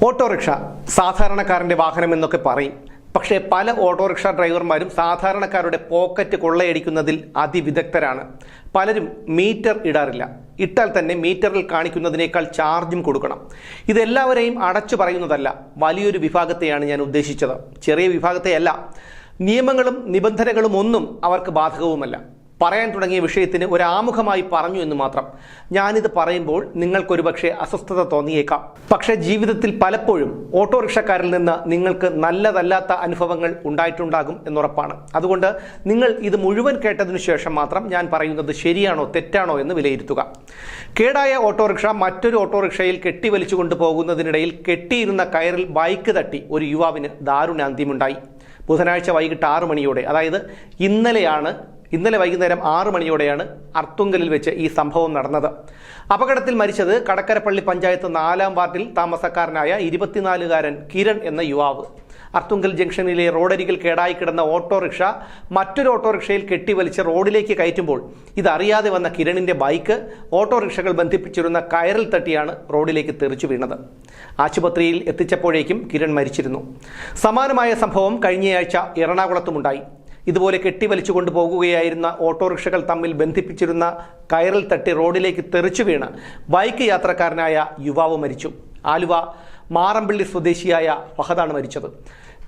Autorickshaw സാധാരണക്കാരൻ്റെ വാഹനം എന്നൊക്കെ പറയും. പക്ഷേ പല ഓട്ടോറിക്ഷ ഡ്രൈവർമാരും സാധാരണക്കാരുടെ പോക്കറ്റ് കൊള്ളയടിക്കുന്നതിൽ അതിവിദഗ്ധരാണ്. പലരും മീറ്റർ ഇടാറില്ല. ഇട്ടാൽ തന്നെ മീറ്ററിൽ കാണിക്കുന്നതിനേക്കാൾ ചാർജും കൊടുക്കണം. ഇതെല്ലാവരെയും അടച്ചു പറയുന്നതല്ല, വലിയൊരു വിഭാഗത്തെയാണ് ഞാൻ ഉദ്ദേശിച്ചത്. ചെറിയ വിഭാഗത്തെയല്ല. നിയമങ്ങളും നിബന്ധനകളും ഒന്നും അവർക്ക് ബാധകവുമല്ല. പറയാൻ തുടങ്ങിയ വിഷയത്തിന് ഒരാമുഖമായി പറഞ്ഞു എന്ന് മാത്രം. ഞാനിത് പറയുമ്പോൾ നിങ്ങൾക്കൊരുപക്ഷെ അസ്വസ്ഥത തോന്നിയേക്കാം. പക്ഷേ ജീവിതത്തിൽ പലപ്പോഴും ഓട്ടോറിക്ഷക്കാരിൽ നിന്ന് നിങ്ങൾക്ക് നല്ലതല്ലാത്ത അനുഭവങ്ങൾ ഉണ്ടായിട്ടുണ്ടാകും എന്നുറപ്പാണ്. അതുകൊണ്ട് നിങ്ങൾ ഇത് മുഴുവൻ കേട്ടതിനു ശേഷം മാത്രം ഞാൻ പറയുന്നത് ശരിയാണോ തെറ്റാണോ എന്ന് വിലയിരുത്തുക. കേടായ ഓട്ടോറിക്ഷ മറ്റൊരു ഓട്ടോറിക്ഷയിൽ കെട്ടിവലിച്ചു കൊണ്ടുപോകുന്നതിനിടയിൽ കെട്ടിയിരുന്ന കയറിൽ ബൈക്ക് തട്ടി ഒരു യുവാവിന് ദാരുണാന്ത്യമുണ്ടായി. ബുധനാഴ്ച വൈകിട്ട് 6 മണിയോടെ, അതായത് ഇന്നലെ വൈകുന്നേരം 6 മണിയോടെയാണ് അർത്തുങ്കലിൽ വെച്ച് ഈ സംഭവം നടന്നത്. അപകടത്തിൽ മരിച്ചത് കടക്കരപ്പള്ളി പഞ്ചായത്ത് 4-ാം വാർഡിൽ താമസക്കാരനായ 24-കാരൻ കിരൺ എന്ന യുവാവ്. അർത്തുങ്കൽ ജംഗ്ഷനിലെ റോഡരികിൽ കേടായി കിടന്ന ഓട്ടോറിക്ഷ മറ്റൊരു ഓട്ടോറിക്ഷയിൽ കെട്ടിവലിച്ച് റോഡിലേക്ക് കയറ്റുമ്പോൾ ഇതറിയാതെ വന്ന കിരണിന്റെ ബൈക്ക് ഓട്ടോറിക്ഷകൾ ബന്ധിപ്പിച്ചിരുന്ന കയറിൽ തട്ടിയാണ് റോഡിലേക്ക് തെറിച്ചു വീണത്. ആശുപത്രിയിൽ എത്തിച്ചപ്പോഴേക്കും കിരൺ മരിച്ചിരുന്നു. സമാനമായ സംഭവം കഴിഞ്ഞയാഴ്ച എറണാകുളത്തുമുണ്ടായി. ഇതുപോലെ കെട്ടിവലിച്ചു കൊണ്ടുപോകുകയായിരുന്ന ഓട്ടോറിക്ഷകൾ തമ്മിൽ ബന്ധിപ്പിച്ചിരുന്ന കയറിൽ തട്ടി റോഡിലേക്ക് തെറിച്ചു വീണ് ബൈക്ക് യാത്രക്കാരനായ യുവാവ് മരിച്ചു. ആലുവ മാറമ്പള്ളി സ്വദേശിയായ ഫഹദാണ് മരിച്ചത്.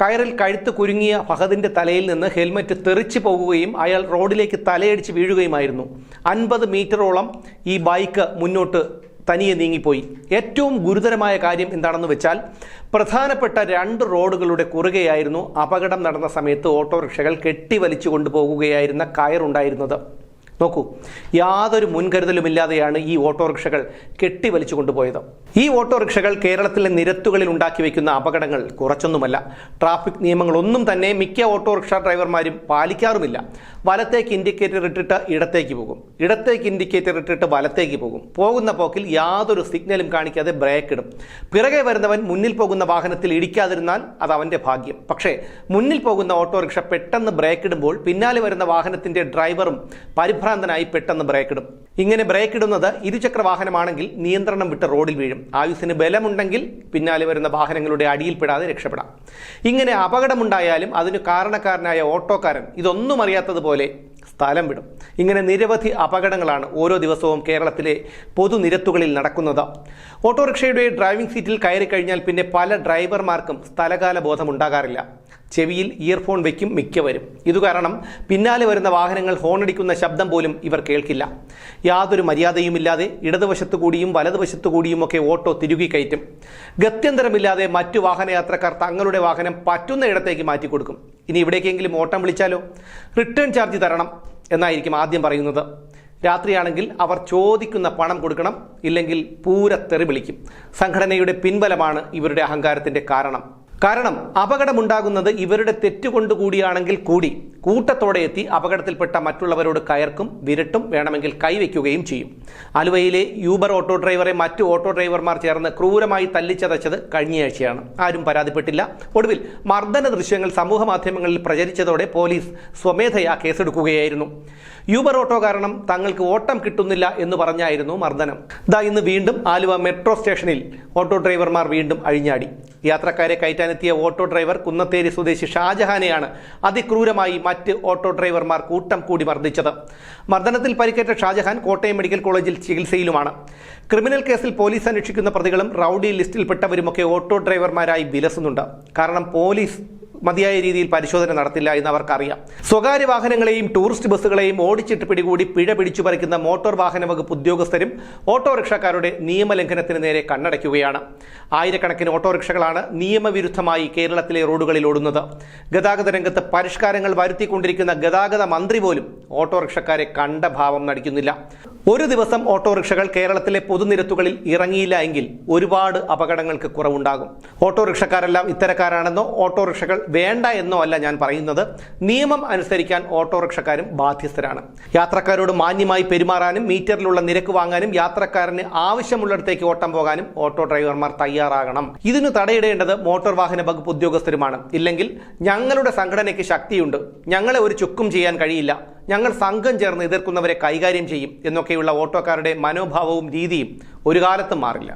കയറിൽ കഴുത്ത് കുരുങ്ങിയ ഫഹദിന്റെ തലയിൽ നിന്ന് ഹെൽമറ്റ് തെറിച്ചു പോകുകയും അയാൾ റോഡിലേക്ക് തലയടിച്ച് വീഴുകയുമായിരുന്നു. 50 മീറ്ററോളം ഈ ബൈക്ക് മുന്നോട്ട് തനിയെ നീങ്ങിപ്പോയി. ഏറ്റവും ഗുരുതരമായ കാര്യം എന്താണെന്ന് വെച്ചാൽ പ്രധാനപ്പെട്ട 2 റോഡുകളുടെ കുറുകെയായിരുന്നു അപകടം നടന്ന സമയത്ത് ഓട്ടോറിക്ഷകൾ കെട്ടിവലിച്ചു കൊണ്ടുപോകുകയായിരുന്ന കയറുണ്ടായിരുന്നത്. നോക്കൂ, യാതൊരു മുൻകരുതലുമില്ലാതെയാണ് ഈ ഓട്ടോറിക്ഷകൾ കെട്ടിവലിച്ചു കൊണ്ടുപോയത്. ഈ ഓട്ടോറിക്ഷകൾ കേരളത്തിലെ നിരത്തുകളിൽ ഉണ്ടാക്കി വയ്ക്കുന്ന അപകടങ്ങൾ കുറച്ചൊന്നുമല്ല. ട്രാഫിക് നിയമങ്ങളൊന്നും തന്നെ മിക്ക ഓട്ടോറിക്ഷ ഡ്രൈവർമാരും പാലിക്കാറുമില്ല. വലത്തേക്ക് ഇൻഡിക്കേറ്റർ ഇട്ടിട്ട് ഇടത്തേക്ക് പോകും, ഇടത്തേക്ക് ഇൻഡിക്കേറ്റർ ഇട്ടിട്ട് വലത്തേക്ക് പോകും. പോകുന്ന പോക്കിൽ യാതൊരു സിഗ്നലും കാണിക്കാതെ ബ്രേക്ക് ഇടും. പിറകെ വരുന്നവൻ മുന്നിൽ പോകുന്ന വാഹനത്തിൽ ഇടിക്കാതിരുന്നാൽ അത് അവൻ്റെ ഭാഗ്യം. പക്ഷേ മുന്നിൽ പോകുന്ന ഓട്ടോറിക്ഷ പെട്ടെന്ന് ബ്രേക്ക് ഇടുമ്പോൾ പിന്നാലെ വരുന്ന വാഹനത്തിന്റെ ഡ്രൈവറും പരിഭ്രാന്തനായി പെട്ടെന്ന് ബ്രേക്ക് ഇടും. ഇങ്ങനെ ബ്രേക്ക് ഇടുന്നത് ഇരുചക്ര വാഹനമാണെങ്കിൽ നിയന്ത്രണം വിട്ട് റോഡിൽ വീഴും. ആയുസ്സിന് ബലമുണ്ടെങ്കിൽ പിന്നാലെ വരുന്ന വാഹനങ്ങളുടെ അടിയിൽപ്പെടാതെ രക്ഷപ്പെടാം. ഇങ്ങനെ അപകടമുണ്ടായാലും അതിന് കാരണക്കാരനായ ഓട്ടോക്കാരൻ ഇതൊന്നും അറിയാത്തതുപോലെ സ്ഥലം വിടും. ഇങ്ങനെ നിരവധി അപകടങ്ങളാണ് ഓരോ ദിവസവും കേരളത്തിലെ പൊതുനിരത്തുകളിൽ നടക്കുന്നത്. ഓട്ടോറിക്ഷയുടെ ഡ്രൈവിംഗ് സീറ്റിൽ കയറി കഴിഞ്ഞാൽ പിന്നെ പല ഡ്രൈവർമാർക്കും സ്ഥലകാല ബോധം ഉണ്ടാകാറില്ല. ചെവിയിൽ ഇയർഫോൺ വയ്ക്കും മിക്കവരും. ഇതുകാരണം പിന്നാലെ വരുന്ന വാഹനങ്ങൾ ഹോണടിക്കുന്ന ശബ്ദം പോലും ഇവർ കേൾക്കില്ല. യാതൊരു മര്യാദയുമില്ലാതെ ഇടതുവശത്തു കൂടിയും വലതുവശത്തു കൂടിയുമൊക്കെ ഓട്ടോ തിരുകി കയറ്റും. ഗത്യന്തരമില്ലാതെ മറ്റു വാഹനയാത്രക്കാർ തങ്ങളുടെ വാഹനം പറ്റുന്ന ഇടത്തേക്ക് മാറ്റിക്കൊടുക്കും. ഇനി ഇവിടേക്കെങ്കിലും ഓട്ടം വിളിച്ചാലോ, റിട്ടേൺ ചാർജ് തരണം എന്നായിരിക്കും ആദ്യം പറയുന്നത്. രാത്രിയാണെങ്കിൽ അവർ ചോദിക്കുന്ന പണം കൊടുക്കണം, ഇല്ലെങ്കിൽ പൂരത്തെറി വിളിക്കും. സംഘടനയുടെ പിൻബലമാണ് ഇവരുടെ അഹങ്കാരത്തിന്റെ കാരണം അപകടമുണ്ടാകുന്നത് ഇവരുടെ തെറ്റുകൊണ്ടുകൂടിയാണെങ്കിൽ കൂടി കൂട്ടത്തോടെ എത്തി അപകടത്തിൽപ്പെട്ട മറ്റുള്ളവരോട് കയർക്കും, വിരട്ടും, വേണമെങ്കിൽ കൈവയ്ക്കുകയും ചെയ്യും. ആലുവയിലെ യൂബർ ഓട്ടോ ഡ്രൈവറെ മറ്റു ഓട്ടോ ഡ്രൈവർമാർ ചേർന്ന് ക്രൂരമായി തല്ലിച്ചതച്ചത് കഴിഞ്ഞയാഴ്ചയാണ്. ആരും പരാതിപ്പെട്ടില്ല. ഒടുവിൽ മർദ്ദന ദൃശ്യങ്ങൾ സമൂഹ മാധ്യമങ്ങളിൽ പ്രചരിച്ചതോടെ പോലീസ് സ്വമേധയാ കേസെടുക്കുകയായിരുന്നു. യൂബർ ഓട്ടോ കാരണം തങ്ങൾക്ക് ഓട്ടം കിട്ടുന്നില്ല എന്ന് പറഞ്ഞായിരുന്നു മർദ്ദനം. ഇന്ന് വീണ്ടും ആലുവ മെട്രോ സ്റ്റേഷനിൽ ഓട്ടോ ഡ്രൈവർമാർ വീണ്ടും അഴിഞ്ഞാടി. യാത്രക്കാരെ കയറ്റാനെത്തിയ ഓട്ടോ ഡ്രൈവർ കുന്നത്തേരി സ്വദേശി ഷാജഹാനെയാണ് അതിക്രൂരമായി മറ്റ് ഓട്ടോ ഡ്രൈവർമാർ കൂട്ടം കൂടി മർദ്ദിച്ചത്. മർദ്ദനത്തിൽ പരിക്കേറ്റ ഷാജഹാൻ കോട്ടയം മെഡിക്കൽ കോളേജിൽ ചികിത്സയിലുമാണ്. ക്രിമിനൽ കേസിൽ പോലീസ് അന്വേഷിക്കുന്ന പ്രതികളും റൌഡി ലിസ്റ്റിൽപ്പെട്ടവരുമൊക്കെ ഓട്ടോ ഡ്രൈവർമാരായി വിലസുന്നുണ്ട്. കാരണം പോലീസ് മതിയായ രീതിയിൽ പരിശോധന നടത്തില്ല എന്ന് അവർക്കറിയാം. സ്വകാര്യ വാഹനങ്ങളെയും ടൂറിസ്റ്റ് ബസ്സുകളെയും ഓടിച്ചിട്ട് പിടികൂടി പിഴ പിടിച്ചു പറിക്കുന്ന മോട്ടോർ വാഹന വകുപ്പ് ഉദ്യോഗസ്ഥരും ഓട്ടോറിക്ഷക്കാരുടെ നിയമലംഘനത്തിന് നേരെ കണ്ണടയ്ക്കുകയാണ്. ആയിരക്കണക്കിന് ഓട്ടോറിക്ഷകളാണ് നിയമവിരുദ്ധമായി കേരളത്തിലെ റോഡുകളിൽ ഓടുന്നത്. ഗതാഗത രംഗത്ത് പരിഷ്കാരങ്ങൾ വരുത്തിക്കൊണ്ടിരിക്കുന്ന ഗതാഗത മന്ത്രി പോലും ഓട്ടോറിക്ഷക്കാരെ കണ്ട ഭാവം നടിക്കുന്നില്ല. ഒരു ദിവസം ഓട്ടോറിക്ഷകൾ കേരളത്തിലെ പൊതുനിരത്തുകളിൽ ഇറങ്ങിയില്ല എങ്കിൽ ഒരുപാട് അപകടങ്ങൾക്ക് കുറവുണ്ടാകും. ഓട്ടോറിക്ഷക്കാരെല്ലാം ഇത്തരക്കാരാണെന്നോ ഓട്ടോറിക്ഷകൾ വേണ്ട എന്നോ അല്ല ഞാൻ പറയുന്നത്. നിയമം അനുസരിക്കാൻ ഓട്ടോറിക്ഷക്കാരും ബാധ്യസ്ഥരാണ്. യാത്രക്കാരോട് മാന്യമായി പെരുമാറാനും മീറ്ററിലുള്ള നിരക്ക് വാങ്ങാനും യാത്രക്കാരന് ആവശ്യമുള്ളിടത്തേക്ക് ഓട്ടം പോകാനും ഓട്ടോ ഡ്രൈവർമാർ തയ്യാറാകണം. ഇതിനു തടയിടേണ്ടത് മോട്ടോർ വാഹന വകുപ്പ് ഉദ്യോഗസ്ഥരുമാണ്. ഇല്ലെങ്കിൽ ഞങ്ങളുടെ സംഘടനയ്ക്ക് ശക്തിയുണ്ട്, ഞങ്ങളെ ഒരു ചുക്കും ചെയ്യാൻ കഴിയില്ല, ഞങ്ങൾ സംഘം ചേർന്ന് എതിർക്കുന്നവരെ കൈകാര്യം ചെയ്യും എന്നൊക്കെയുള്ള ഓട്ടോക്കാരുടെ മനോഭാവവും രീതിയും ഒരു കാലത്തും മാറില്ല.